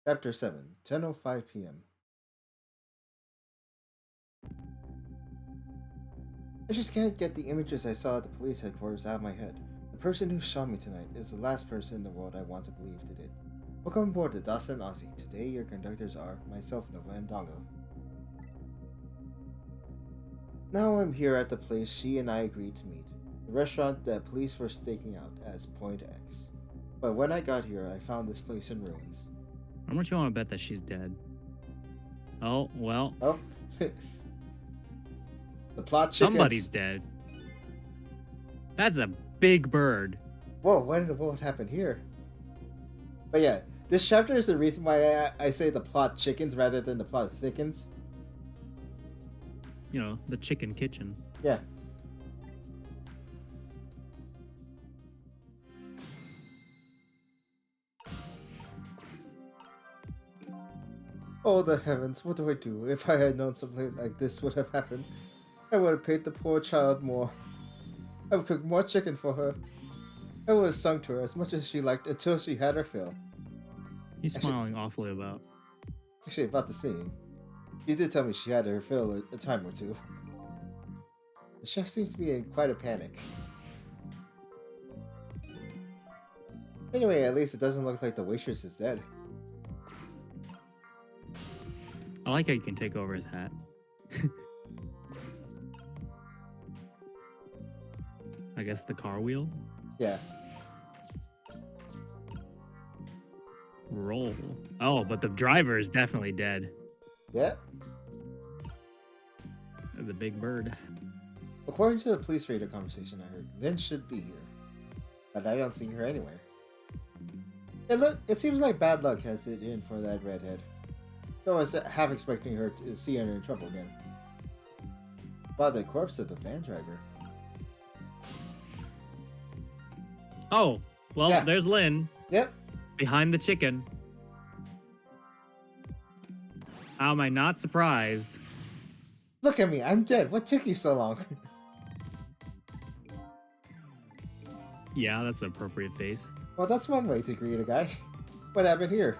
Chapter 7, 10:05 p.m. I just can't get the images I saw at the police headquarters out of my head. The person who shot me tonight is the last person in the world I want to believe did it. Welcome aboard the Dawson Aussie. Today your conductors are myself, Nova, and Dongo. Now I'm here at the place she and I agreed to meet, the restaurant that police were staking out as Point X. But when I got here, I found this place in ruins. How much you want to bet that she's dead? Oh, well, Oh, the plot somebody's chickens. dead. That's a big bird. Whoa, what happened here? But yeah, this chapter is the reason why I say the plot chickens rather than the plot thickens. You know, the chicken kitchen. Yeah. Oh, the heavens, what do I do? If I had known something like this would have happened, I would have paid the poor child more. I would cook more chicken for her. I would have sung to her as much as she liked until she had her fill. He's Actually, smiling awfully about. actually, about the singing. She did tell me she had her fill a time or two. The chef seems to be in quite a panic. Anyway, at least it doesn't look like the waitress is dead. I like how you can take over his hat. I guess the car wheel? Yeah. Roll. Oh, but the driver is definitely dead. Yeah. That's a big bird. According to the police radio conversation I heard, Lynn should be here, but I don't see her anywhere. It seems like bad luck has it in for that redhead. So I was half expecting her to see her in trouble again. Wow, the corpse of the van driver. Oh, well, Yeah. there's Lynn Yep. behind the chicken. How am I not surprised? Look at me, I'm dead. What took you so long? Yeah, that's an appropriate face. Well, that's one way to greet a guy. What happened here?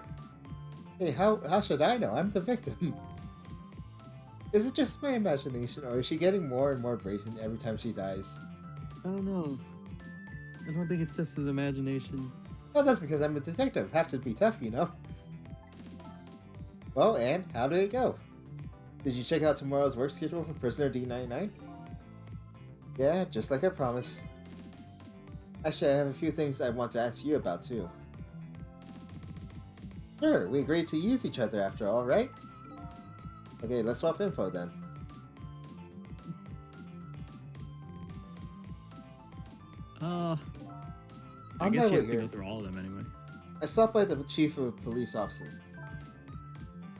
Hey, how should I know? I'm the victim. Is it just my imagination, or is she getting more and more brazen every time she dies? I don't know. I don't think it's just his imagination. Well, that's because I'm a detective. Have to be tough, you know? Well, and how did it go? Did you check out tomorrow's work schedule for Prisoner D99? Yeah, just like I promised. Actually, I have a few things I want to ask you about, too. Sure, we agreed to use each other after all, right? Okay, let's swap info then. I On guess my you way have to here, go through all of them anyway. I stopped by the chief of police offices.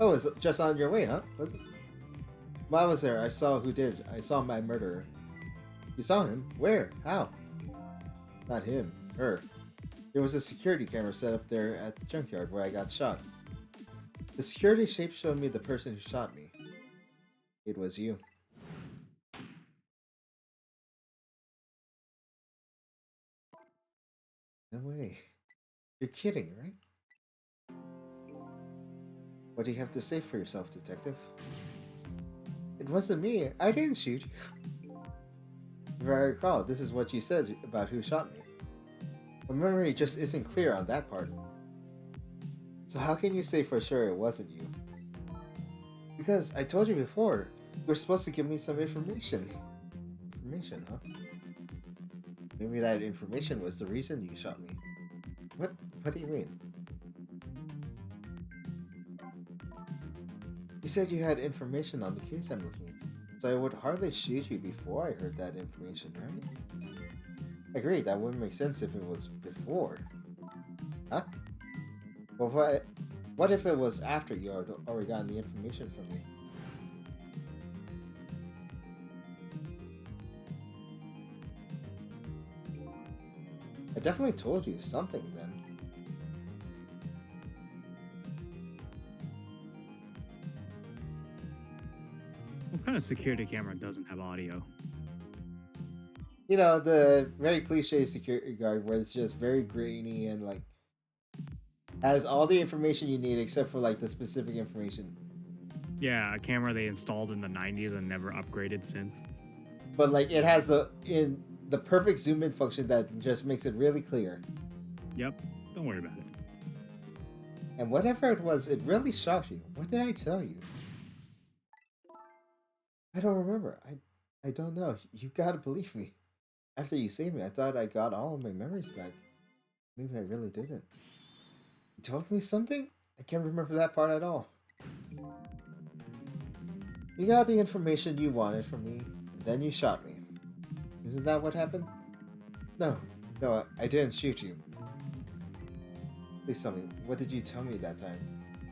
Oh, it's just on your way, huh? What's this? While I was there, I saw who did it. I saw my murderer. You saw him? Where? How? Not him. Her. There was a security camera set up there at the junkyard where I got shot. The security shape showed me the person who shot me. It was you. No way. You're kidding, right? What do you have to say for yourself, detective? It wasn't me. I didn't shoot you. If I recall, this is what you said about who shot me. My memory just isn't clear on that part. So how can you say for sure it wasn't you? Because I told you before, you were supposed to give me some information. Information, huh? Maybe that information was the reason you shot me. What? What do you mean? You said you had information on the case I'm looking at, so I would hardly shoot you before I heard that information, right? Agreed, that wouldn't make sense if it was before. Huh? Well, what if it was after you had already gotten the information from me? I definitely told you something then. What kind of security camera doesn't have audio? You know, the very cliche security guard where it's just very grainy and like Has all the information you need except for like the specific information. Yeah, a camera they installed in the 90s and never upgraded since. But like it has the perfect zoom in function that just makes it really clear. Yep, don't worry about it. And whatever it was, it really shocked you. What did I tell you? I don't remember. I don't know. You gotta believe me. After you saved me, I thought I got all of my memories back. Maybe I really didn't. You told me something? I can't remember that part at all. You got the information you wanted from me, and then you shot me. Isn't that what happened? No, no, I didn't shoot you. Please tell me, what did you tell me that time?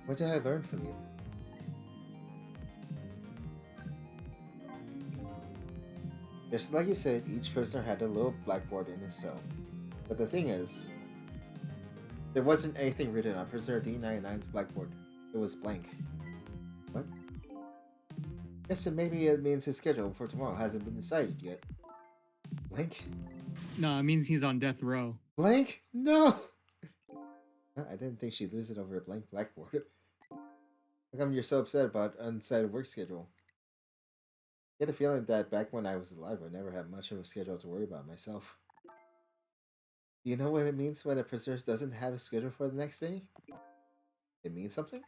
What did I learn from you? Just like you said, each prisoner had a little blackboard in his cell. But the thing is, there wasn't anything written on prisoner D99's blackboard. It was blank. What? Yes, and maybe it means his schedule for tomorrow hasn't been decided yet. Blank? No, it means he's on death row. Blank? No! I didn't think she'd lose it over a blank blackboard. How come you're so upset about undecided work schedule? I get the feeling that back when I was alive, I never had much of a schedule to worry about myself. Do you know what it means when a prisoner doesn't have a schedule for the next day? It means something?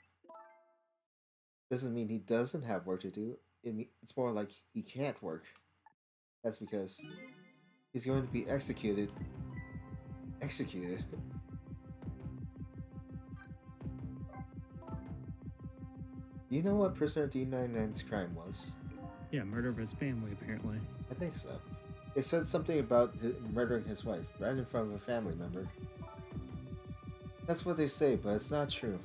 Doesn't mean he doesn't have work to do. It's more like he can't work. That's because he's going to be executed. Executed? Do you know what prisoner D99's crime was? Yeah, murder of his family, apparently. I think so. It said something about murdering his wife right in front of a family member. That's what they say, but it's not true.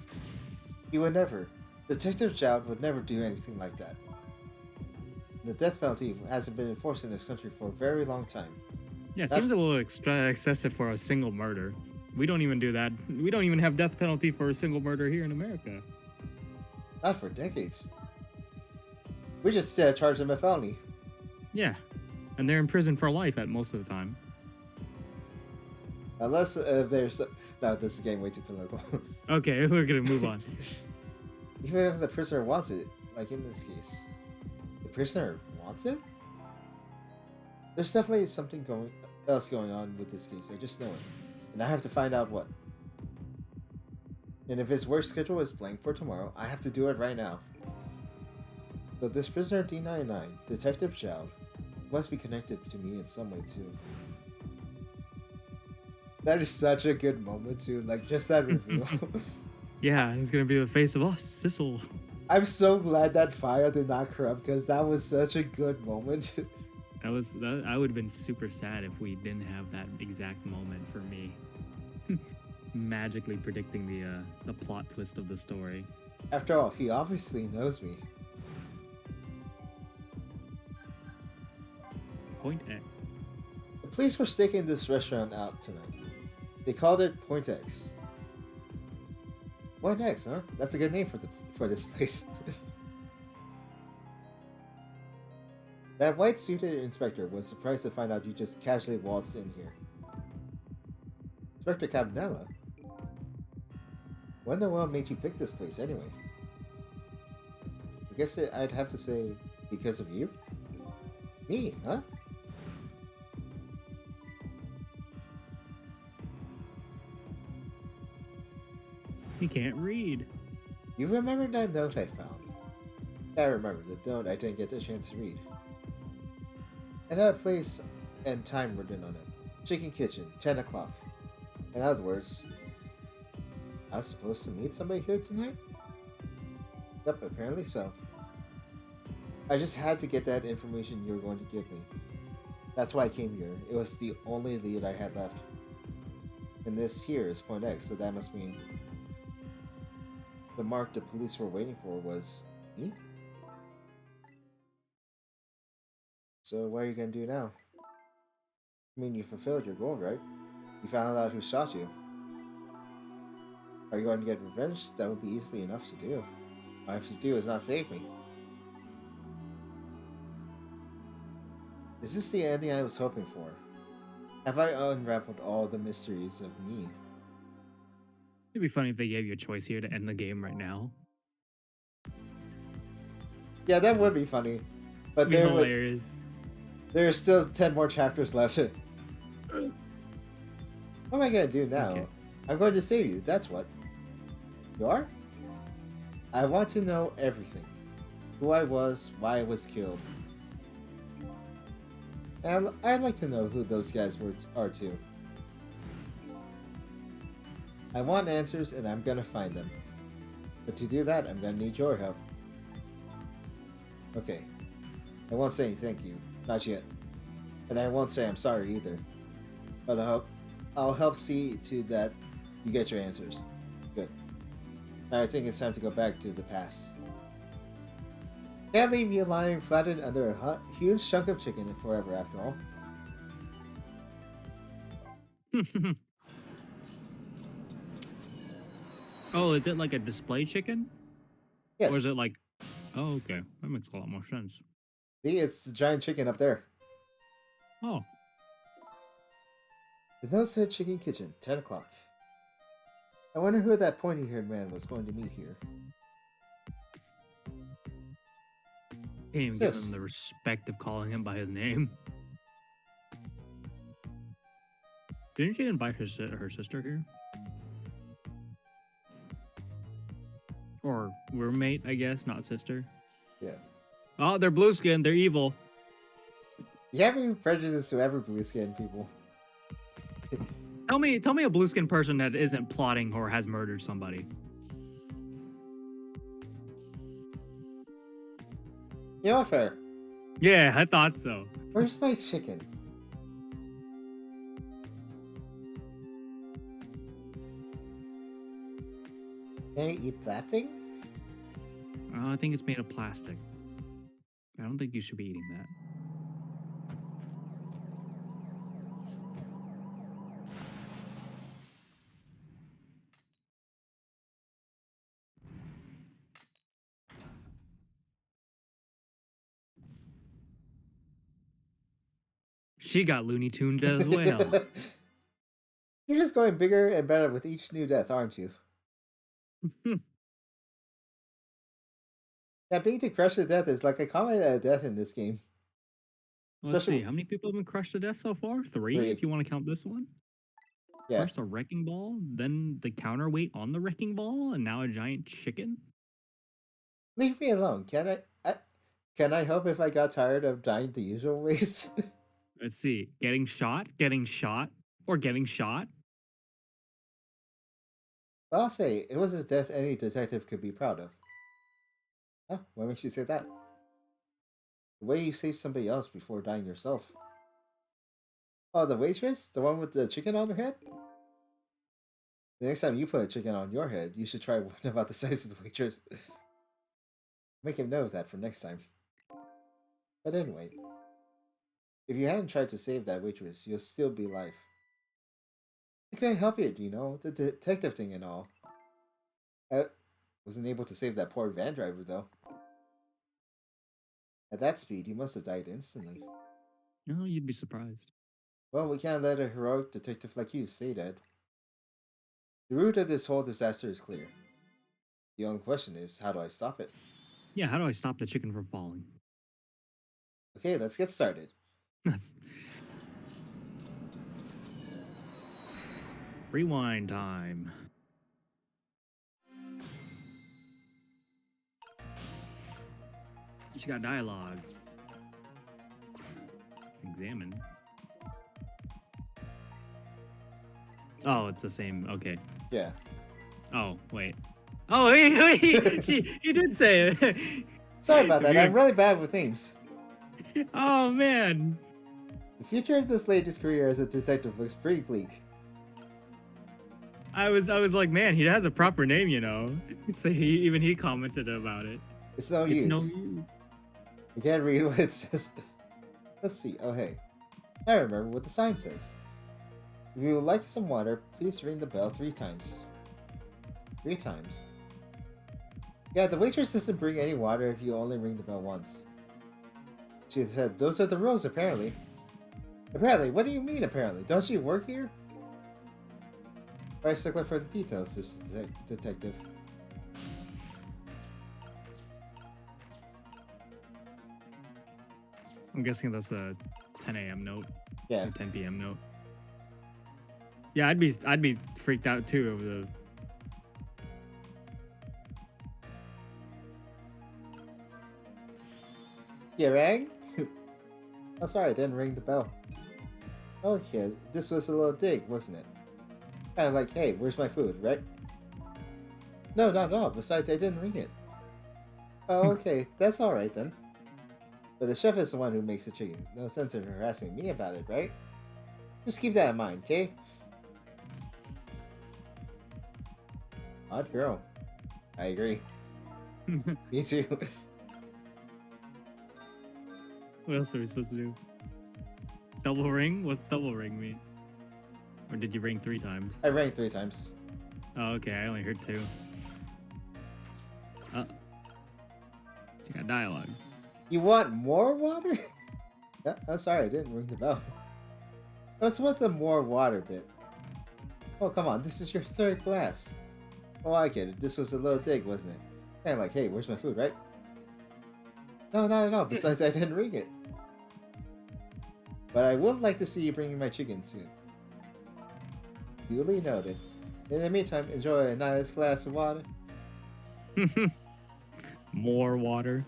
He would never. Detective Jowd would never do anything like that. The death penalty hasn't been enforced in this country for a very long time. Yeah, it seems a little excessive for a single murder. We don't even do that. We don't even have death penalty for a single murder here in America. Not for decades. We just charge them a felony. Yeah, and they're in prison for life at most of the time. Unless there's... No, this is getting way too political. Okay, we're gonna move on. Even if the prisoner wants it, like in this case. The prisoner wants it? There's definitely something else going on with this case, I just know it. And I have to find out what. And if his work schedule is blank for tomorrow, I have to do it right now. So this prisoner D99, Detective Jowd, must be connected to me in some way too. That is such a good moment too, like just that reveal. Yeah, he's gonna be the face of us, Sissel. I'm so glad that fire did not corrupt because that was such a good moment. I would have been super sad if we didn't have that exact moment for me. Magically predicting the plot twist of the story. After all, he obviously knows me. Point A. The police were staking this restaurant out tonight. They called it Point X. Point X, huh? That's a good name for this place. That white-suited inspector was surprised to find out you just casually waltzed in here. Inspector Cabanella? What in the world made you pick this place, anyway? I guess I'd have to say, because of you? Me, huh? He can't read. You remember that note I found? I remember the note I didn't get the chance to read. It had place and time written on it. Chicken Kitchen, 10 o'clock. In other words, I was supposed to meet somebody here tonight? Yep, apparently so. I just had to get that information you were going to give me. That's why I came here. It was the only lead I had left. And this here is Point X, so that must mean the mark the police were waiting for was me? So what are you gonna do now? I mean, you fulfilled your goal, right? You found out who shot you. Are you going to get revenge? That would be easily enough to do. All I have to do is not save me. Is this the ending I was hoping for? Have I unraveled all the mysteries of me? It'd be funny if they gave you a choice here to end the game right now. Yeah, that would be funny. But It'd be hilarious. there's still 10 more chapters left. What am I gonna do now? Okay. I'm going to save you, that's what. You are? I want to know everything. Who I was, why I was killed. And I'd like to know who those guys are too. I want answers and I'm gonna find them. But to do that, I'm gonna need your help. Okay. I won't say thank you. Not yet. And I won't say I'm sorry either. But I'll help see to that you get your answers. Good. Now I think it's time to go back to the past. Can't leave you lying flattened under a huge chunk of chicken forever after all. Oh, is it like a display chicken? Yes. Or is it like... Oh, okay. That makes a lot more sense. See, it's the giant chicken up there. Oh. The note said Chicken Kitchen, 10 o'clock. I wonder who that pointy-haired man was going to meet here. Can't even give him the respect of calling him by his name. Didn't she invite her sister here? Or roommate, I guess, not sister. Yeah. Oh, they're blue skin. They're evil. You have any prejudice to ever blue skin people? Tell me a blue skin person that isn't plotting or has murdered somebody. You know, fair. Yeah, I thought so. Where's my chicken? Can I eat that thing? I think it's made of plastic. I don't think you should be eating that. She got Looney Tuned as well. You're just going bigger and better with each new death, aren't you? Yeah, being to crush to death is like a combat at death in this game. Let's see, how many people have been crushed to death so far? Three, if you want to count this one. Yeah. First a wrecking ball, then the counterweight on the wrecking ball, and now a giant chicken. Leave me alone. Can I help if I got tired of dying the usual ways? Let's see. Getting shot, or getting shot. Well, I'll say, it was a death any detective could be proud of. Oh, what makes you say that? The way you saved somebody else before dying yourself. Oh, the waitress? The one with the chicken on her head? The next time you put a chicken on your head, you should try one about the size of the waitress. Make him know that for next time. But anyway, if you hadn't tried to save that waitress, you'll still be alive. I couldn't help it, you know, the detective thing and all. I wasn't able to save that poor van driver, though. At that speed, he must have died instantly. No, you'd be surprised. Well, we can't let a heroic detective like you stay dead. The root of this whole disaster is clear. The only question is, how do I stop it? Yeah, how do I stop the chicken from falling? Okay, let's get started. That's... Rewind time. She got dialogue. Examine. Oh, it's the same. Okay. Yeah. Oh, wait. Oh, he did say it. Sorry about that. I'm really bad with names. Oh, man. The future of this lady's career as a detective looks pretty bleak. I was like, man, he has a proper name, you know. So even he commented about it. It's no use. It's no use. You can't read what it says. Let's see. Oh, hey. I remember what the sign says. If you would like some water, please ring the bell 3 times. 3 times. Yeah, the waitress doesn't bring any water if you only ring the bell once. She said, those are the rules, apparently. Apparently? What do you mean, apparently? Don't you work here? Very stickler for the details, this detective. I'm guessing that's a 10 a.m. note Yeah. or 10 p.m. note. Yeah, I'd be freaked out too over the. You rang? Oh, sorry, I didn't ring the bell. Okay, this was a little dig, wasn't it? Kind of like, hey, where's my food, right? No, not at all. Besides, I didn't ring it. Oh, okay, that's alright then. But the chef is the one who makes the chicken. No sense in harassing me about it, right? Just keep that in mind, okay? Odd girl. I agree. Me too. What else are we supposed to do? Double ring? What's double ring mean? Or did you ring 3 times? I rang 3 times. Oh, okay. I only heard 2. You got dialogue. You want more water? I'm sorry, I didn't ring the bell. What's with the more water bit? Oh, come on, this is your 3rd glass. Oh, I get it. This was a little dig, wasn't it? Kind of like, hey, where's my food, right? No, not at all. Besides, I didn't ring it. But I would like to see you bring me my chicken soon. Duly noted. In the meantime, enjoy a nice glass of water. More water.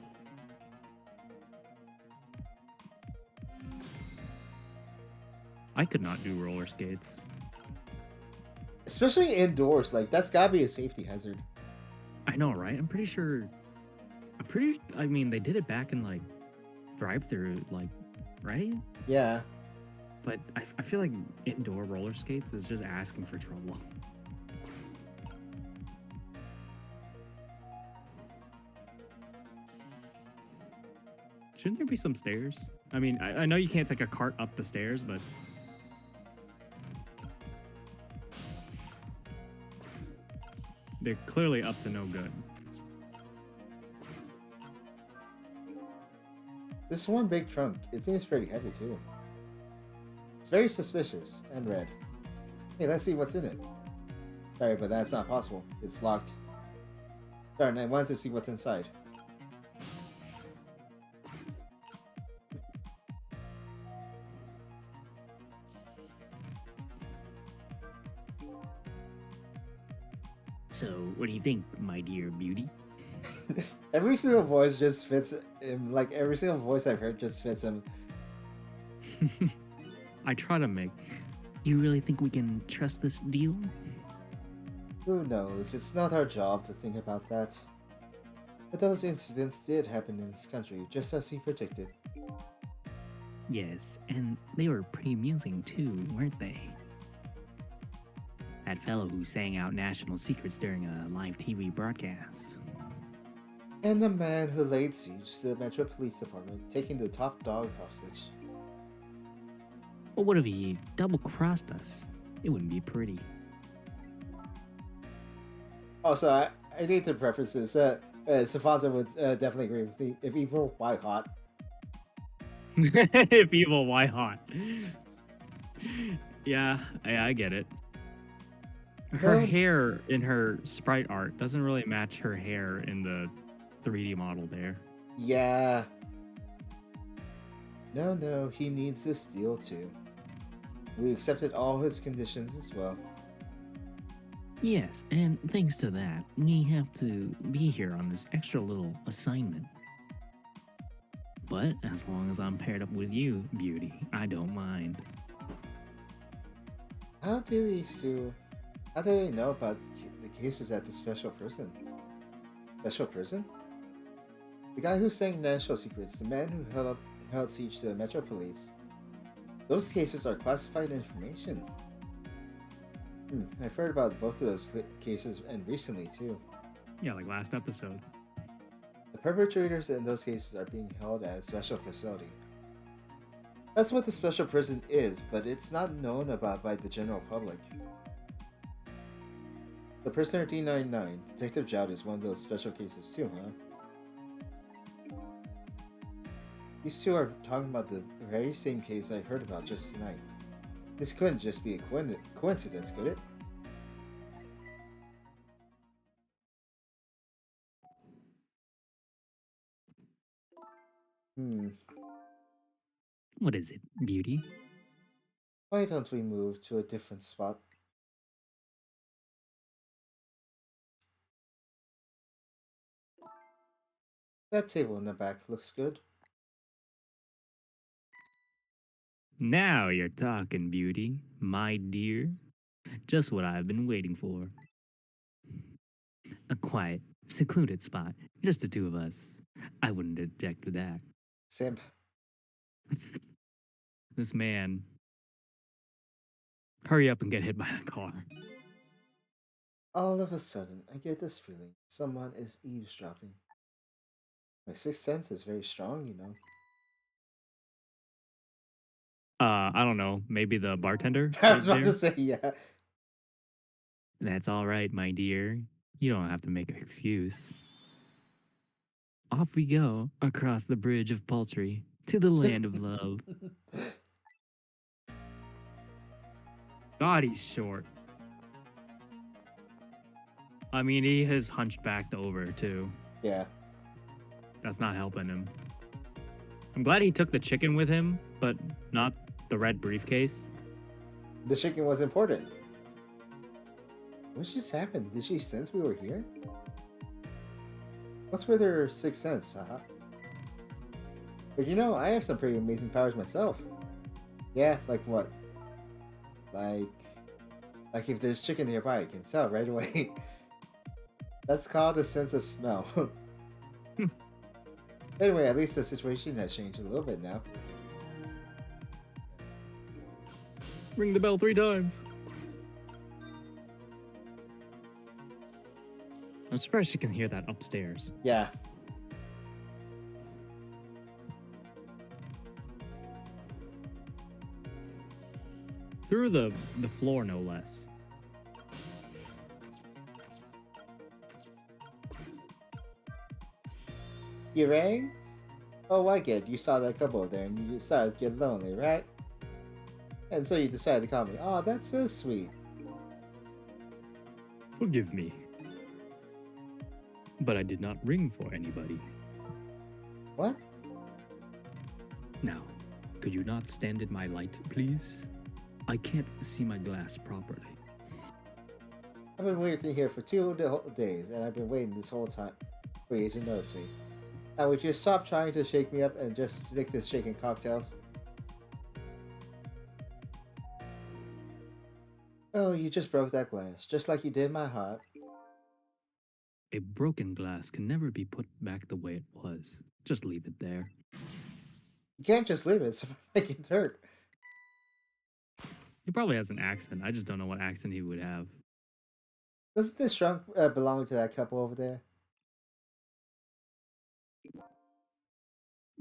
I could not do roller skates. Especially indoors, like, that's gotta be a safety hazard. I know, right? I'm pretty sure. I mean, they did it back in like drive-through, like, right? Yeah. But I feel like indoor roller skates is just asking for trouble. Shouldn't there be some stairs? I mean, I know you can't take a cart up the stairs, but they're clearly up to no good. This one big trunk, it seems pretty heavy too. It's very suspicious and red. Hey, let's see what's in it. Sorry, but that's not possible. It's locked. Darn, I wanted to see what's inside. So, what do you think, my dear beauty? Every single voice just fits him. Like, every single voice I've heard just fits him. I try to make. Do you really think we can trust this deal? Who knows? It's not our job to think about that. But those incidents did happen in this country, just as he predicted. Yes, and they were pretty amusing too, weren't they? That fellow who sang out national secrets during a live TV broadcast. And the man who laid siege to the Metro Police Department, taking the top dog hostage. But what if he double-crossed us? It wouldn't be pretty. Also, I need to preface this. Safanza would definitely agree with me. If evil, why hot? If evil, why hot? Yeah, I get it. Her hair in her sprite art doesn't really match her hair in the 3D model there. Yeah. No, he needs this deal too. We accepted all his conditions as well. Yes, and thanks to that, we have to be here on this extra little assignment. But as long as I'm paired up with you, beauty, I don't mind. How do they know about the cases at the special prison? Special prison? The guy who sang national secrets, the man who held siege to the Metro Police. Those cases are classified information. I've heard about both of those cases, and recently too. Yeah, like last episode. The perpetrators in those cases are being held at a special facility. That's what the special prison is, but it's not known about by the general public. The prisoner D99, Detective Jout, is one of those special cases too, huh? These two are talking about the very same case I heard about just tonight. This couldn't just be a coincidence, could it? Hmm. What is it, beauty? Why don't we move to a different spot? That table in the back looks good. Now you're talking, beauty, my dear. Just what I've been waiting for. A quiet, secluded spot, just the two of us. I wouldn't object to that. Simp. This man, hurry up and get hit by a car. All of a sudden, I get this feeling someone is eavesdropping. My sixth sense is very strong, you know. I don't know, maybe the bartender I right was about to there? say, yeah. That's all right, my dear. You don't have to make an excuse. Off we go across the bridge of Paltry to the land of love. God, he's short. I mean, he has hunched back over too. Yeah. That's not helping him. I'm glad he took the chicken with him, but not the red briefcase. The chicken was important. What just happened? Did she sense we were here? What's with her sixth sense, haha? But you know, I have some pretty amazing powers myself. Yeah, like what? Like, like if there's chicken nearby, I can tell right away. That's called a sense of smell. Anyway, at least the situation has changed a little bit now. Ring the bell 3 times. I'm surprised you can hear that upstairs. Yeah. Through the floor, no less. You rang? Oh, I get. You saw that couple there and you decided to get lonely, right? And so you decided to call me. Oh, that's so sweet. Forgive me. But I did not ring for anybody. What? Now, could you not stand in my light, please? I can't see my glass properly. I've been waiting here for 2 days, and I've been waiting this whole time for you to notice me. Now, would you stop trying to shake me up and just stick to shaking cocktails? Oh, you just broke that glass, just like you did my heart. A broken glass can never be put back the way it was. Just leave it there. You can't just leave it, so make it hurt. He probably has an accent. I just don't know what accent he would have. Doesn't this trunk belong to that couple over there?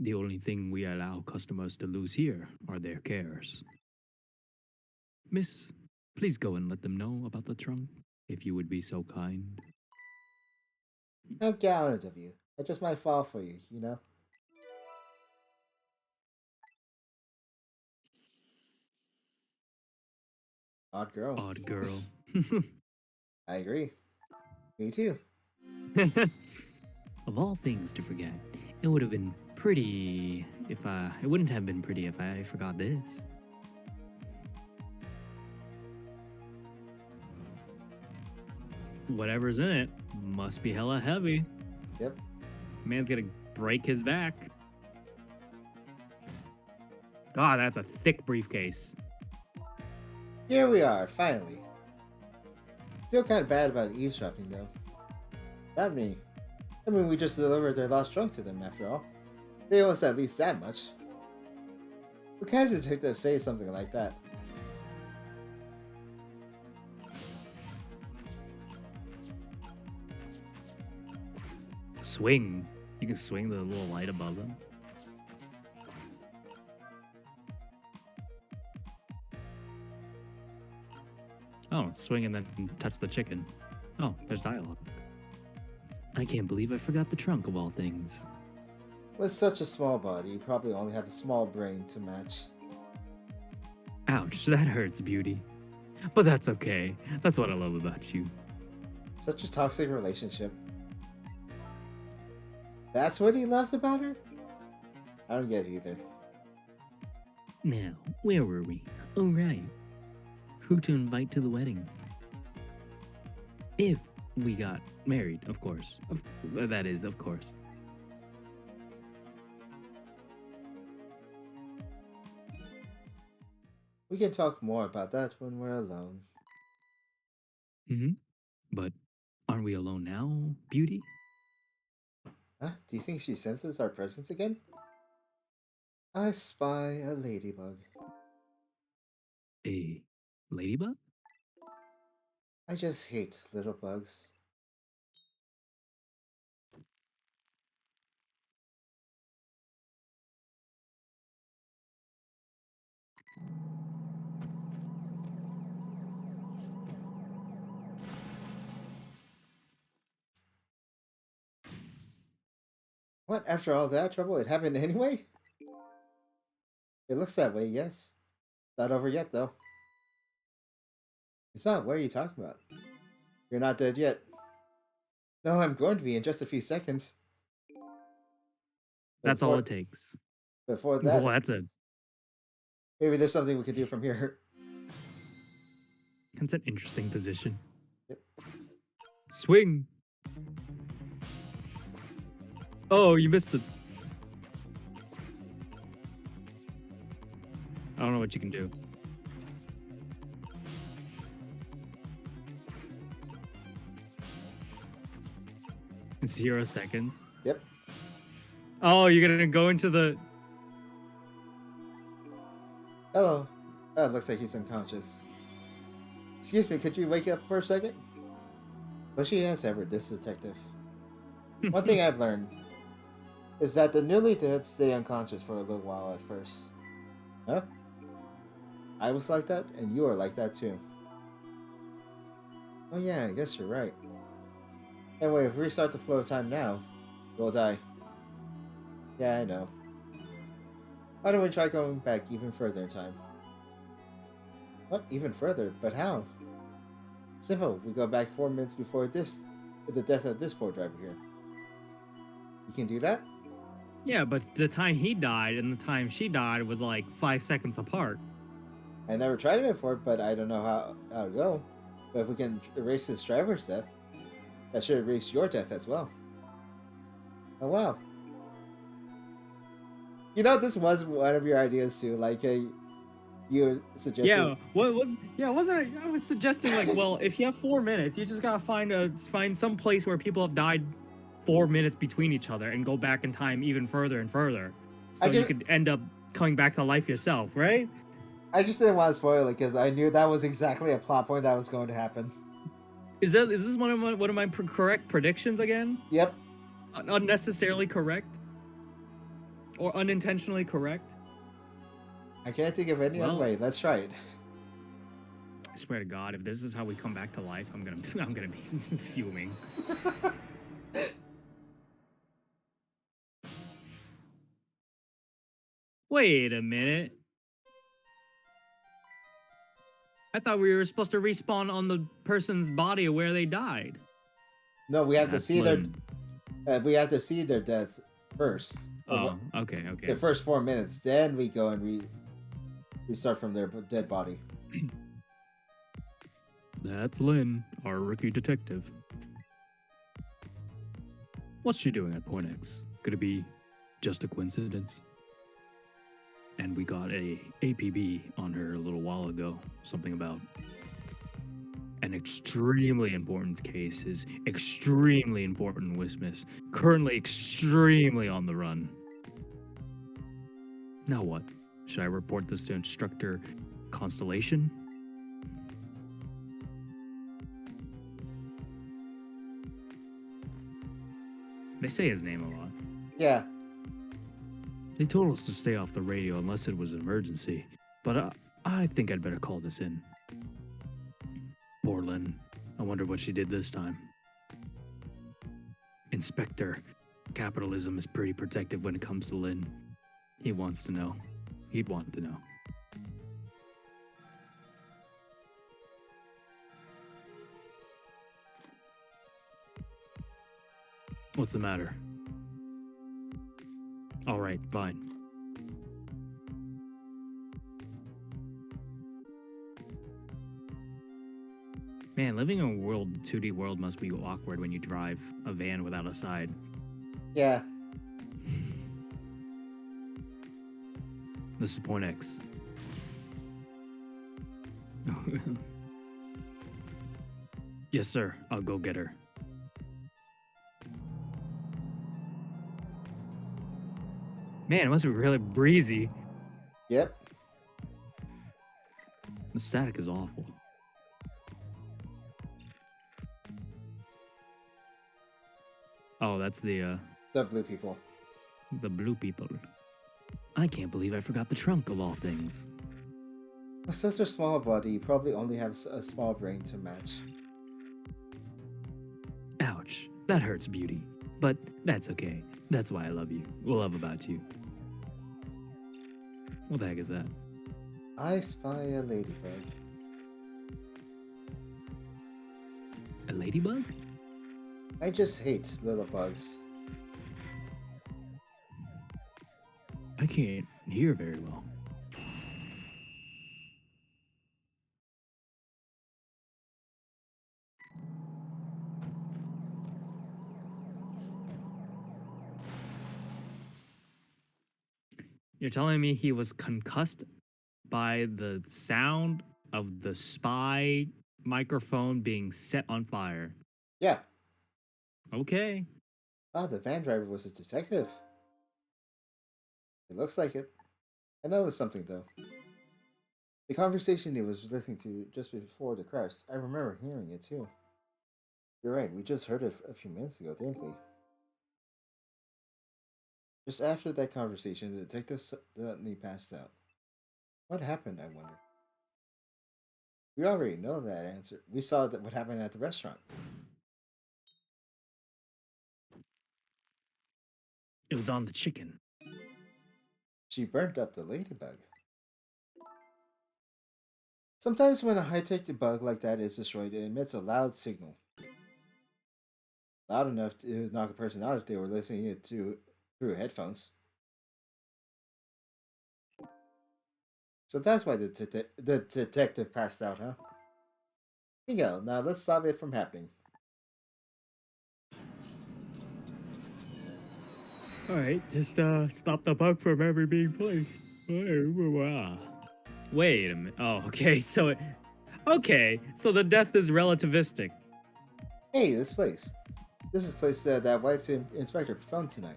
The only thing we allow customers to lose here are their cares. Miss, please go and let them know about the trunk, if you would be so kind. How gallant of you. I just might fall for you, you know? Odd girl. Odd girl. I agree. Me too. Of all things to forget, it would have been pretty if it wouldn't have been pretty if I forgot this. Whatever's in it must be hella heavy. Yep. Man's gonna break his back. God, that's a thick briefcase. Here we are, finally. Feel kind of bad about eavesdropping, though. Not me. I mean, we just delivered their lost trunk to them, after all. They owe us at least that much. What kind of detective says something like that? Swing. You can swing the little light above them. Oh, swing and then touch the chicken. Oh, there's dialogue. I can't believe I forgot the trunk of all things. With such a small body, you probably only have a small brain to match. Ouch, that hurts, beauty. But that's okay. That's what I love about you. Such a toxic relationship. That's what he loves about her? I don't get it either. Now, where were we? Oh, right. Who to invite to the wedding? If we got married, of course. That is, of course. We can talk more about that when we're alone. Mm-hmm. But aren't we alone now, Beauty? Huh? Do you think she senses our presence again? I spy a ladybug. A ladybug? I just hate little bugs. What? After all that trouble, it happened anyway? It looks that way, yes. Not over yet, though. It's not. What are you talking about? You're not dead yet. No, I'm going to be in just a few seconds. That's all Before, it takes. before Well, that, maybe there's something we could do from here. that's an interesting position. Yep. Swing. Oh, you missed it. I don't know what you can do. In 0 seconds. Yep. Oh, you're gonna go into the. Hello. Looks like he's unconscious. Excuse me, could you wake up for a second? Bushy as ever, this detective. One thing I've learned is that the newly dead stay unconscious for a little while at first. Huh? I was like that, and you are like that too. Oh yeah, I guess you're right. Anyway, if we restart the flow of time now, we'll die. Yeah, I know. Why don't we try going back even further in time? What? Even further? But how? Simple. We go back 4 minutes before the death of this poor driver here. You can do that? Yeah, but the time he died and the time she died was like 5 seconds apart. I never tried it before, but I don't know how to go. But if we can erase this driver's death, that should erase your death as well. Oh wow. You know, this was one of your ideas too. Like, you suggested. Yeah, what was? Yeah, wasn't I was suggesting like, well, if you have 4 minutes, you just gotta find some place where people have died 4 minutes between each other and go back in time even further and further, so you could end up coming back to life yourself, right? I just didn't want to spoil it because I knew that was exactly a plot point that was going to happen. Is this one of my correct predictions again? Yep. Unnecessarily correct or unintentionally correct? I can't think of any other way. Let's try it. I swear to God, if this is how we come back to life, I'm gonna be fuming. Wait a minute. I thought we were supposed to respawn on the person's body where they died. No, we have to see Lynn. we have to see their death first. Oh, okay. The first 4 minutes, then we go and restart from their dead body. That's Lynn, our rookie detective. What's she doing at Point X? Could it be just a coincidence? And we got a APB on her a little while ago. Something about an extremely important case is extremely important witness, currently extremely on the run. Now what? Should I report this to Instructor Constellation? They say his name a lot. Yeah. They told us to stay off the radio unless it was an emergency, but I think I'd better call this in. Poor Lynn. I wonder what she did this time. Inspector, capitalism is pretty protective when it comes to Lynn. He wants to know. He'd want to know. What's the matter? All right, fine. Man, living in a 2D world must be awkward when you drive a van without a side. Yeah. This is Point X. Yes, sir. I'll go get her. Man, it must be really breezy. Yep. The static is awful. Oh, that's the blue people. The blue people. I can't believe I forgot the trunk of all things. Well, since they're small body, you probably only have a small brain to match. Ouch. That hurts, Beauty. But that's okay. That's why I love you. Love about you. What the heck is that? I spy a ladybug. A ladybug? I just hate little bugs. I can't hear very well. You're telling me he was concussed by the sound of the spy microphone being set on fire? Yeah. Okay. Ah, the van driver was a detective. It looks like it. I know it was something, though. The conversation he was listening to just before the crash, I remember hearing it, too. You're right, we just heard it a few minutes ago, didn't we? Just after that conversation, the detective suddenly passed out. What happened, I wonder? We already know that answer. We saw that what happened at the restaurant. It was on the chicken. She burnt up the ladybug. Sometimes when a high-tech bug like that is destroyed, it emits a loud signal. Loud enough to knock a person out if they were listening it to through headphones. So that's why the detective passed out, huh? Here you go. Now let's stop it from happening. Alright, just stop the bug from ever being placed. Wait a minute. Oh, okay, so the death is relativistic. Hey, this place. This is the place that white suit inspector found tonight.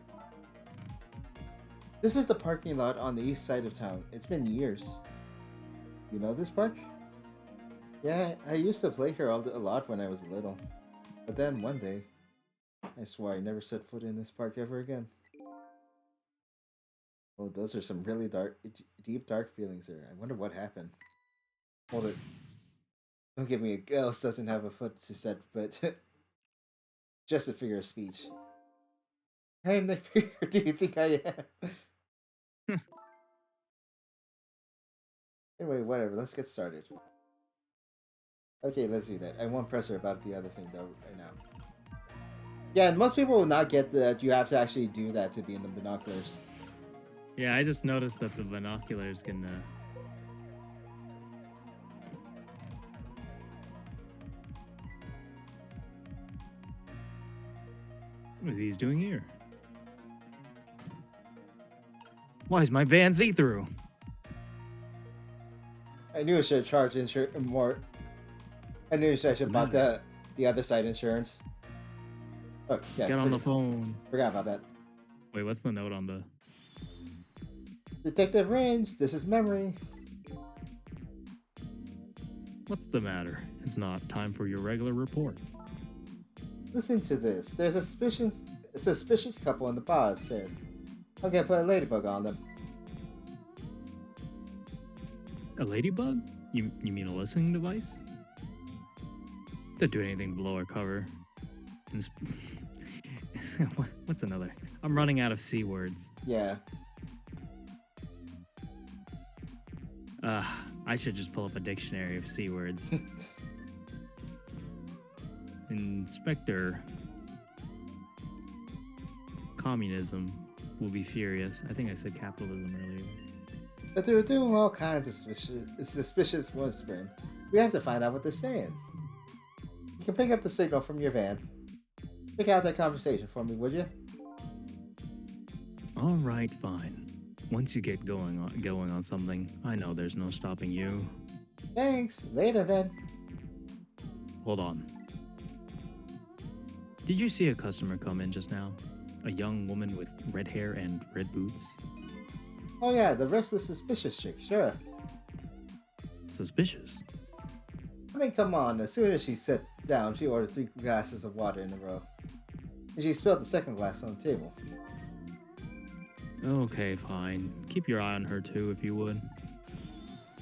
This is the parking lot on the east side of town. It's been years. You know this park? Yeah, I used to play here a lot when I was little. But then one day, I swore I never set foot in this park ever again. Oh, those are some really deep, dark feelings there. I wonder what happened. Hold it. Don't give me a ghost doesn't have a foot to set, but just a figure of speech. How many figure do you think I am? Anyway, whatever. Let's get started. Okay, let's do that. I won't press her about the other thing though right now. Yeah, and most people will not get that you have to actually do that to be in the binoculars. Yeah, I just noticed that the binoculars can. What are these doing here? Why is my van see-through? I knew I should have charged more. I knew I should have bought the other side insurance. Oh, yeah. Get on the phone. Forgot about that. Wait, what's the note on the... Detective Range, this is Memory. What's the matter? It's not time for your regular report. Listen to this. There's a suspicious couple in the bar upstairs. I'm gonna put a ladybug on them. A ladybug? You mean a listening device? Don't do anything to blow our cover. What's another? I'm running out of C words. Yeah. I should just pull up a dictionary of C words. Inspector. Communism will be furious. I think I said capitalism earlier. But they're doing all kinds of suspicious whispering. We have to find out what they're saying. You can pick up the signal from your van. Pick out that conversation for me, would you? All right, fine. Once you get going on something, I know there's no stopping you. Thanks. Later then. Hold on. Did you see a customer come in just now? A young woman with red hair and red boots? Oh yeah, the restless suspicious chick, sure. Suspicious. I mean, come on, as soon as she sat down, she ordered 3 glasses of water in a row. And she spilled the second glass on the table. Okay, fine. Keep your eye on her too, if you would.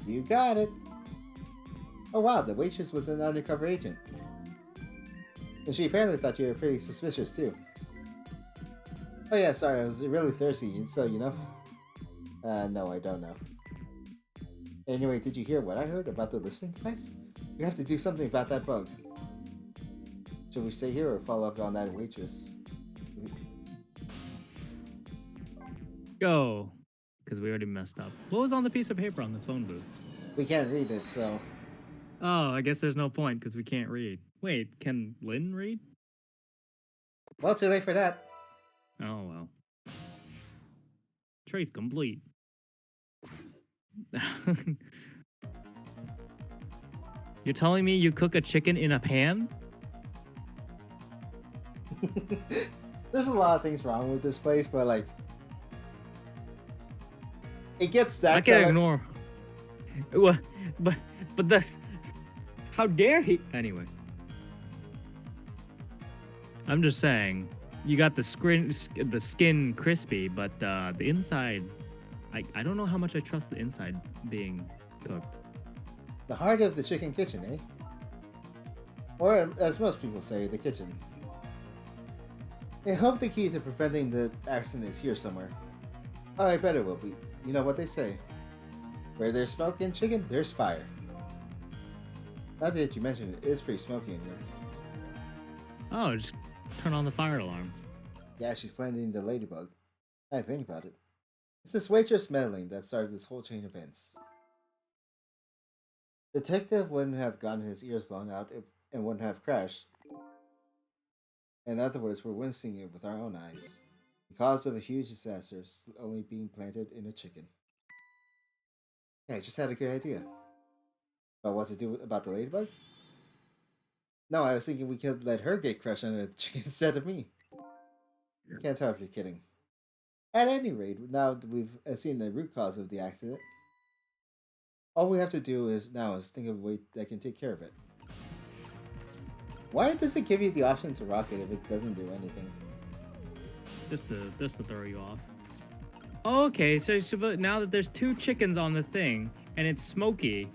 You got it. Oh wow, the waitress was an undercover agent. And she apparently thought you were pretty suspicious too. Oh yeah, sorry, I was really thirsty, so you know. No, I don't know. Anyway, did you hear what I heard about the listening device? We have to do something about that bug. Should we stay here or follow up on that waitress? Go! Because we already messed up. What was on the piece of paper on the phone booth? We can't read it, so... Oh, I guess there's no point because we can't read. Wait, can Lynn read? Well, too late for that. Oh, well. Trace complete. You're telling me you cook a chicken in a pan? There's a lot of things wrong with this place, but like... It gets that I can't ignore. But this... How dare he? Anyway. I'm just saying, you got the skin crispy, but the inside, I don't know how much I trust the inside being cooked. The heart of the chicken kitchen, eh? Or, as most people say, the kitchen. I hope the key to preventing the accident is here somewhere. Oh, I bet it will be. You know what they say. Where there's smoke in chicken, there's fire. Now that you mentioned it, it is pretty smoky in here. Oh, just turn on the fire alarm. Yeah, she's planting the ladybug. I think about it. It's this waitress meddling that started this whole chain of events. Detective wouldn't have gotten his ears blown out and wouldn't have crashed. In other words, we're witnessing it with our own eyes. The cause of a huge disaster slowly being planted in a chicken. Yeah, I just had a good idea. But what's it do about the ladybug? No, I was thinking we could let her get crushed under the chicken instead of me. Can't tell if you're kidding. At any rate, now that we've seen the root cause of the accident, all we have to do is think of a way that can take care of it. Why does it give you the option to rock it if it doesn't do anything? Just to throw you off. Okay, so now that there's 2 chickens on the thing and it's smoky,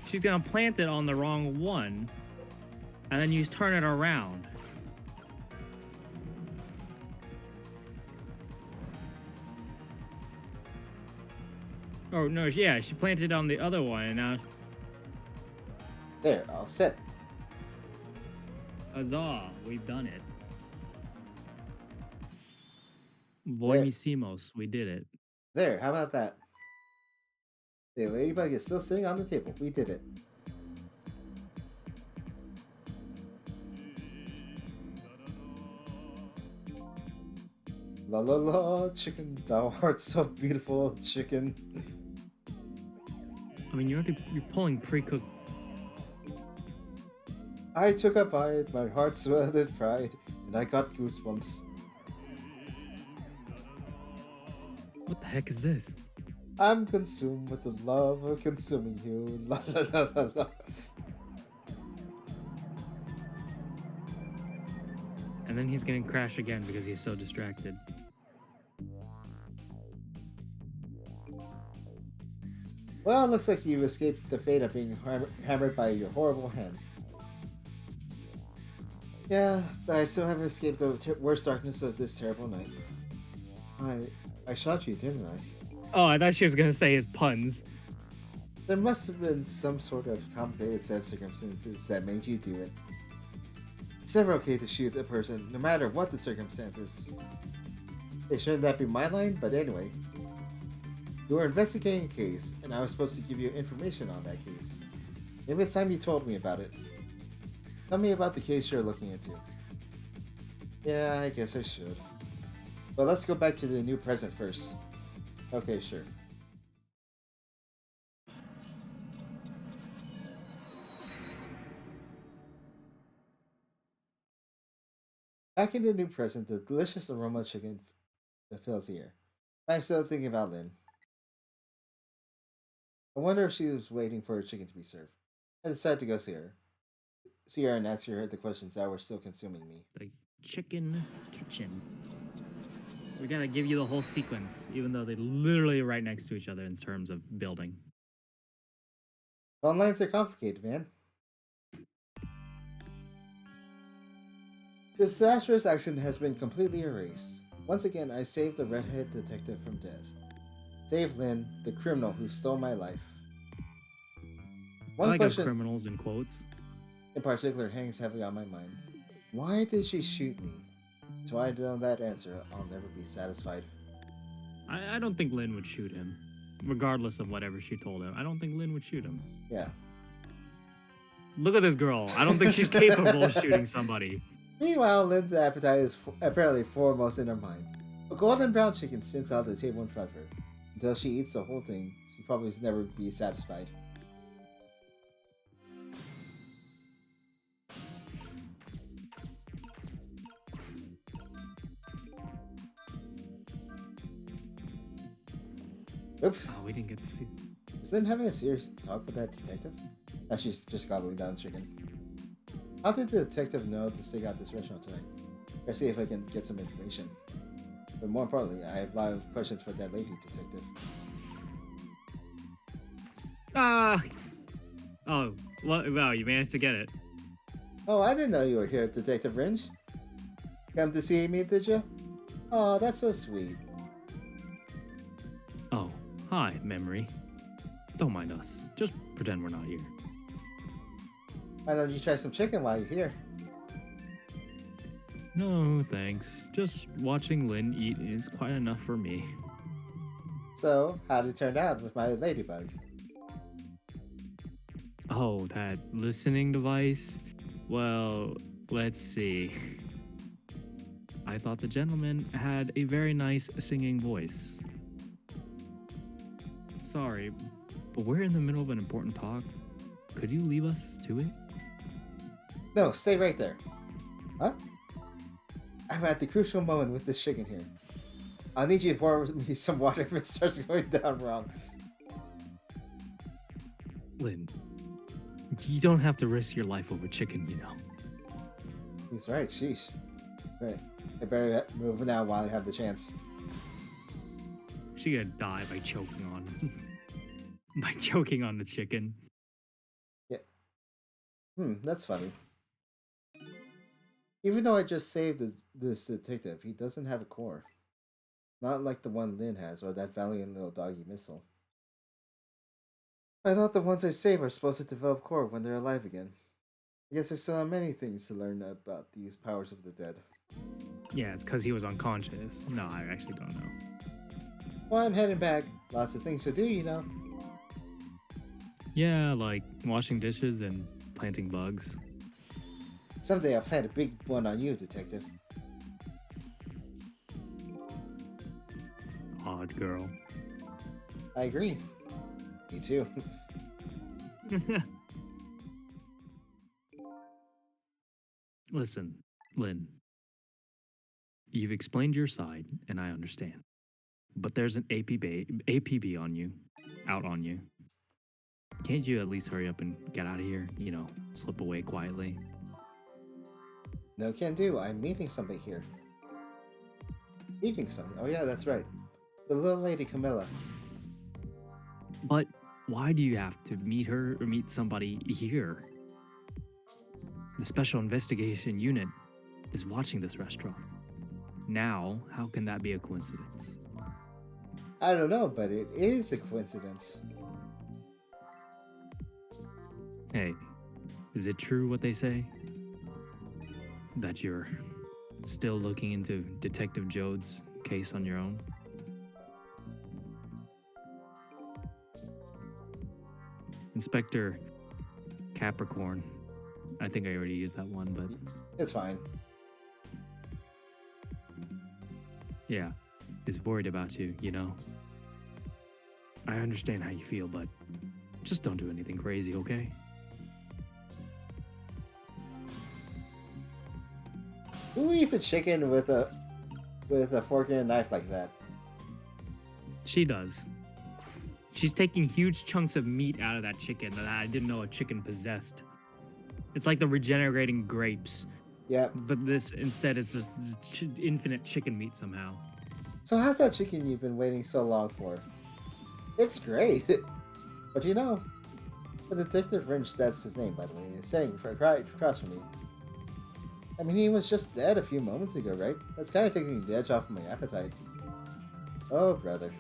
she's gonna plant it on the wrong one, and then you turn it around. Oh no, yeah, she planted it on the other one, and now. There, all set. Huzzah, we've done it. Voimisimos, we did it. There, how about that? The ladybug is still sitting on the table. We did it. La la la, chicken, thou art so beautiful, chicken. I mean, you're pulling pre-cooked. I took a bite, my heart swelled with pride, and I got goosebumps. What the heck is this? I'm consumed with the love of consuming you. La la la la la. And then he's gonna crash again because he's so distracted. Well, it looks like you escaped the fate of being hammered by your horrible hand. Yeah, but I still haven't escaped the worst darkness of this terrible night. I shot you, didn't I? Oh, I thought she was gonna say his puns. There must have been some sort of complicated set of circumstances that made you do it. It's never okay to shoot a person, no matter what the circumstances. Hey, shouldn't that be my line? But anyway. You were investigating a case, and I was supposed to give you information on that case. Maybe it's time you told me about it. Tell me about the case you're looking into. Yeah, I guess I should. But let's go back to the new present first. Okay, sure. Back in the new present, the delicious aroma of chicken fills the air. I'm still thinking about Lynn. I wonder if she was waiting for her chicken to be served. I decided to go see her and ask her the questions that were still consuming me. The chicken kitchen. We gotta give you the whole sequence, even though they're literally right next to each other in terms of building. Phone lines are complicated, man. The disastrous accident has been completely erased. Once again, I saved the redhead detective from death. Save Lynn, the criminal who stole my life. I One like how question criminals in quotes. in particular hangs heavily on my mind. Why did she shoot me? Until I know that answer, I'll never be satisfied. I don't think Lynn would shoot him, regardless of whatever she told him. I don't think Lynn would shoot him. Yeah. Look at this girl. I don't think she's capable of shooting somebody. Meanwhile, Lynn's appetite is apparently foremost in her mind. A golden brown chicken sits on the table in front of her. Until she eats the whole thing, she probably will never be satisfied. Oops. Oh, we didn't get to see. Is Lynn having a serious talk with that detective? Now she's just gobbling down chicken. How did the detective know to stake out this restaurant tonight? Let's see if I can get some information. But more importantly, I have a lot of questions for that lady detective. Ah! Oh, well, wow, you managed to get it. Oh, I didn't know you were here, Detective Ringe. Come to see me, did you? Oh, that's so sweet. Oh, hi, Memory. Don't mind us. Just pretend we're not here. Why don't you try some chicken while you're here? No, thanks. Just watching Lynn eat is quite enough for me. So, how'd it turn out with my ladybug? Oh, that listening device? Well, let's see. I thought the gentleman had a very nice singing voice. Sorry, but we're in the middle of an important talk. Could you leave us to it? No, stay right there. Huh? I'm at the crucial moment with this chicken here. I'll need you to pour me some water if it starts going down wrong. Lynn, you don't have to risk your life over chicken, you know. He's right, sheesh. Right, I better move now while I have the chance. She gonna die by choking on by choking on the chicken. Yeah. That's funny. Even though I just saved this detective, he doesn't have a core. Not like the one Lynn has, or that valiant little doggy missile. I thought the ones I save are supposed to develop core when they're alive again. I guess I still have many things to learn about these powers of the dead. Yeah, it's because he was unconscious. No, I actually don't know. Well, I'm heading back. Lots of things to do, you know. Yeah, like washing dishes and planting bugs. Someday I'll plant a big one on you, detective. Odd girl. I agree. Me too. Listen, Lynn. You've explained your side, and I understand. But there's an APB on you, out on you. Can't you at least hurry up and get out of here? You know, slip away quietly. No can do. I'm meeting somebody here. Meeting somebody? Oh yeah, that's right. The little lady Camilla. But why do you have to meet her or meet somebody here? The Special Investigation Unit is watching this restaurant. Now, how can that be a coincidence? I don't know, but it is a coincidence. Hey, is it true what they say? That you're still looking into Detective Jode's case on your own? Inspector Capricorn I think I already used that one, but It's fine. yeah, he's worried about you, you know? I understand how you feel, but just don't do anything crazy, okay? Who eats a chicken with a fork and a knife like that? She does. She's taking huge chunks of meat out of that chicken that I didn't know a chicken possessed. It's like the regenerating grapes, Yep. but this instead it's just infinite chicken meat somehow. So how's that chicken you've been waiting so long for? It's great. But you know, the Detective Wrench, that's his name, by the way, is sitting right across from me. I mean, he was just dead a few moments ago, right? That's kind of taking the edge off of my appetite. Oh, brother.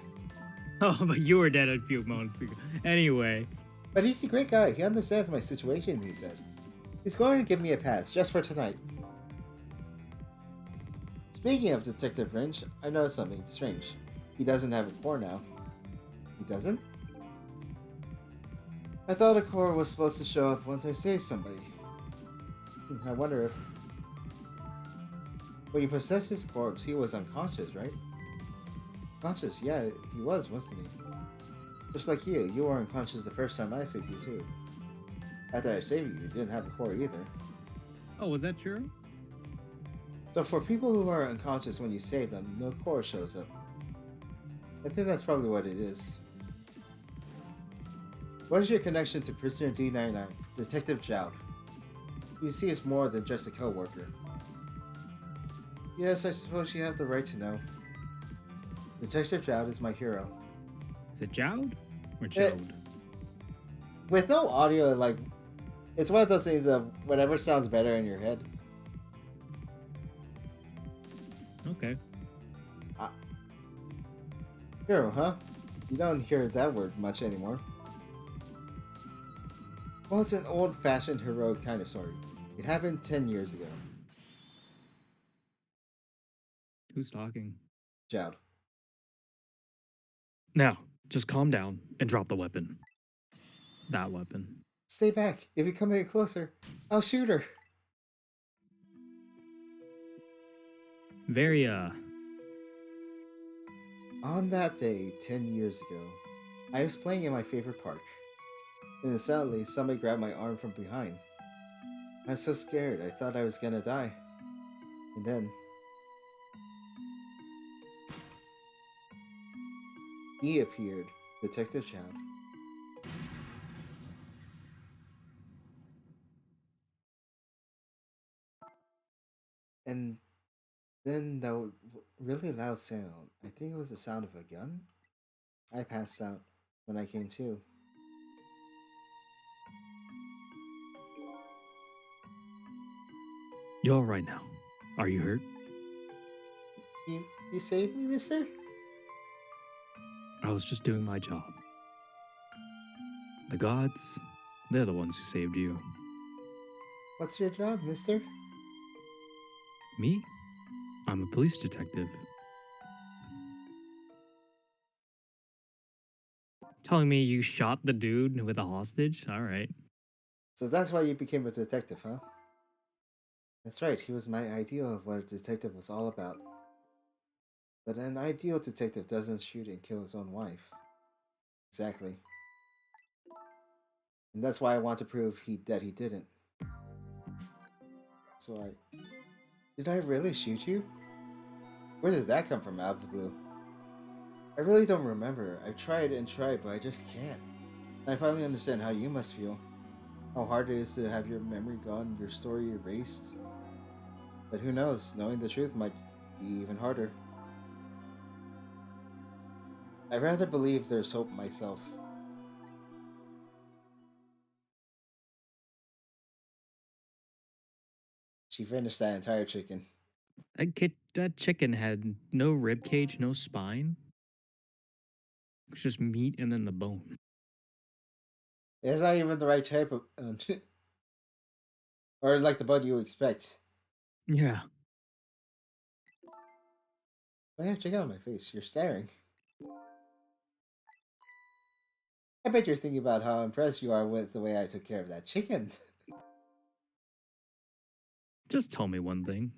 Oh, but you were dead a few moments ago. Anyway, But he's a great guy. He understands my situation, he said. He's going to give me a pass, just for tonight. Speaking of Detective Wrench, I noticed something strange. He doesn't have a core now. He doesn't? I thought a core was supposed to show up once I saved somebody. I wonder if... When you possessed his corpse, he was unconscious, right? Conscious, yeah, he was, wasn't he? Just like you were unconscious the first time I saved you too. After I saved you, you didn't have a core either. oh, was that true? So for people who are unconscious when you save them, no core shows up. I think that's probably what it is. What is your connection to Prisoner D99, Detective Jowd? You see us more than just a co-worker. Yes, I suppose you have the right to know. Detective Jowd is my hero. Is it Jowd or Eh, Jowd? With no audio, like, it's one of those things of whatever sounds better in your head. Okay. Ah, hero, huh? You don't hear that word much anymore. Well, it's an old-fashioned heroic kind of story. It happened 10 years ago. Who's talking? Jowd. Now, just calm down and drop the weapon. That weapon. Stay back. If you come any closer, I'll shoot her. Very, On that day, 10 years ago, I was playing in my favorite park. And suddenly, somebody grabbed my arm from behind. I was so scared, I thought I was gonna die. And then, he appeared, Detective Jowd. And then that really loud sound, I think it was the sound of a gun? I passed out when I came to. you're all right now. Are you hurt? You saved me, mister? I was just doing my job. The gods, they're the ones who saved you. What's your job, mister? Me? I'm a police detective. Telling me you shot the dude with a hostage? All right. So that's why you became a detective, huh? That's right, he was my idea of what a detective was all about. But an ideal detective doesn't shoot and kill his own wife. Exactly. And that's why I want to prove that he didn't. So I... Did I really shoot you? Where did that come from out of the blue? I really don't remember. I tried and tried, but I just can't. I finally understand how you must feel. How hard it is to have your memory gone, your story erased. But who knows, knowing the truth might be even harder. I'd rather believe there's hope myself. She finished that entire chicken. That chicken had no rib cage, no spine. It's just meat and then the bone. It's not even the right type of... or like the bud you expect. Yeah. I have chicken on my face. You're staring. I bet you're thinking about how impressed you are with the way I took care of that chicken. Just tell me one thing.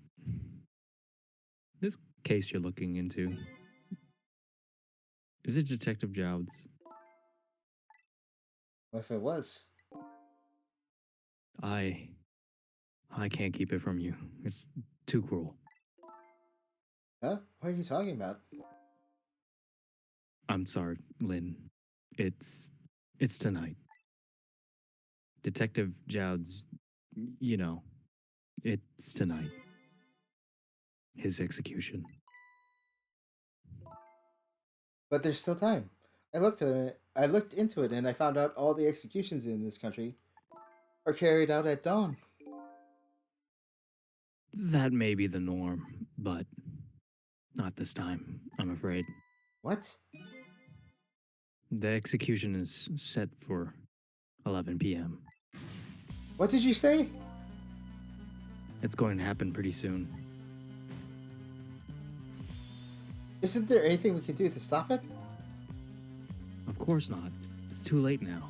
This case you're looking into, is it Detective Jowd's? What if it was? I I can't keep it from you. It's too cruel. Huh? What are you talking about? I'm sorry, Lynn. It's it's tonight. Detective Jowd's, you know, it's tonight. His execution. But there's still time. I looked at it. I looked into it, and I found out all the executions in this country are carried out at dawn. That may be the norm, but not this time, I'm afraid. What? The execution is set for 11 p.m. What did you say? It's going to happen pretty soon. Isn't there anything we can do to stop it? Of course not. It's too late now.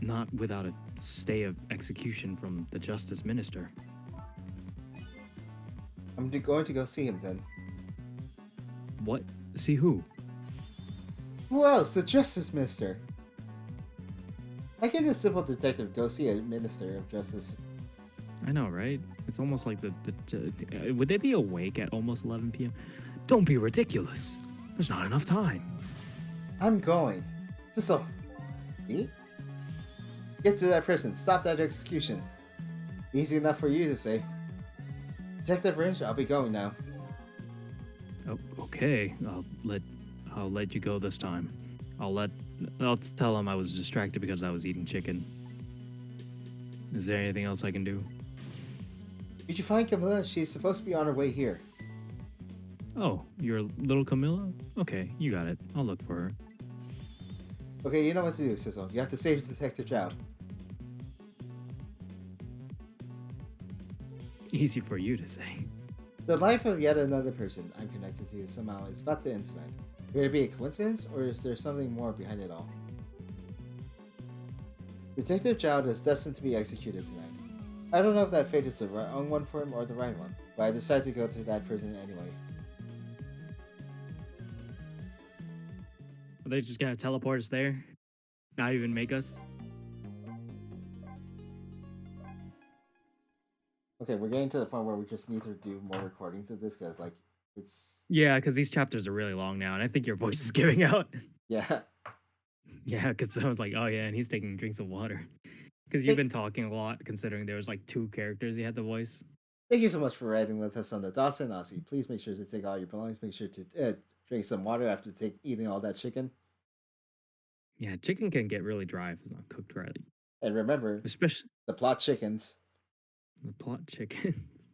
Not without a stay of execution from the Justice Minister. I'm going to go see him then. What? See who? Who else? The Justice Minister. How can this simple detective go see a minister of justice? I know, right? It's almost like would they be awake at almost 11 p.m.? Don't be ridiculous. There's not enough time. I'm going. Cecil. Me? Get to that prison. Stop that execution. Easy enough for you to say. Detective Range, I'll be going now. Oh, okay. I'll let you go this time. I'll tell him I was distracted because I was eating chicken. Is there anything else I can do? Did you find Camilla? She's supposed to be on her way here. Oh, you're little Camilla? Okay, you got it. I'll look for her. Okay, you know what to do, Cecil. You have to save Detective Jowd. Easy for you to say. The life of yet another person I'm connected to somehow is about to end tonight. Could it be a coincidence, or is there something more behind it all? Detective Jowd is destined to be executed tonight. I don't know if that fate is the wrong one for him or the right one, but I decided to go to that prison anyway. Are they just gonna teleport us there? Not even make us? Okay, we're getting to the point where we just need to do more recordings of this because, like, it's. Yeah, because these chapters are really long now, and I think your voice is giving out. Yeah. Yeah, because I was like, oh yeah, and he's taking drinks of water. Because you've Thank, been talking a lot, considering there was like two characters you had the voice. thank you so much for riding with us on the Dawson Aussie. Please make sure to take all your belongings. Make sure to drink some water after eating all that chicken. Yeah, chicken can get really dry if it's not cooked right. And remember, Especially the plot chickens. the plot chickens.